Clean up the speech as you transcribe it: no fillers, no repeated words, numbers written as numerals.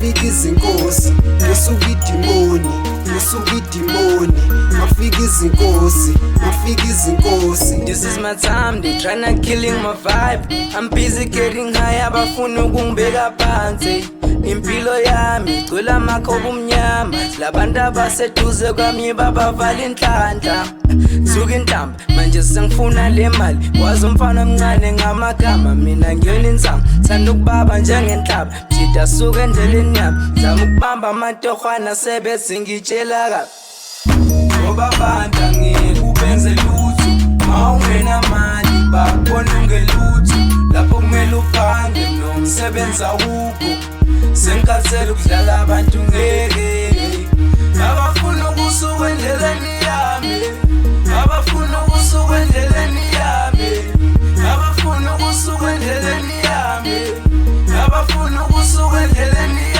mafika izinkosi musuka idimoni, musuka idimoni, mafika izinkosi, mafika izinkosi. This is my time, they tryna killing my vibe. I'm busy getting high, abafuna ukungibeka phansi. Impilo yami igcwele amakhoba umnyama, labantu abaseduze kwami babavala inhlanhla. Suka intamba manje sengifuna le mali, wazi umfana omncane ngamagama, mina ngiyona insamo, thanda ukubaba njengenhlaba, jida suka endleleni yami, zama ukubamba amantohwana sebethi ngitshela kabi. Ngoba abantu angeke ubenze lutho, ma ungenamali bakubona ungelutho, lapho kumele uphange nomsebenzi awukho, sengikhathele ukudlala abantu ngeke. Abafuna ukusuka endleleni yami, abafuna ukusuka endleleni yami, abafuna ukusuka endleleni yami, abafuna ukusuka endleleni yami.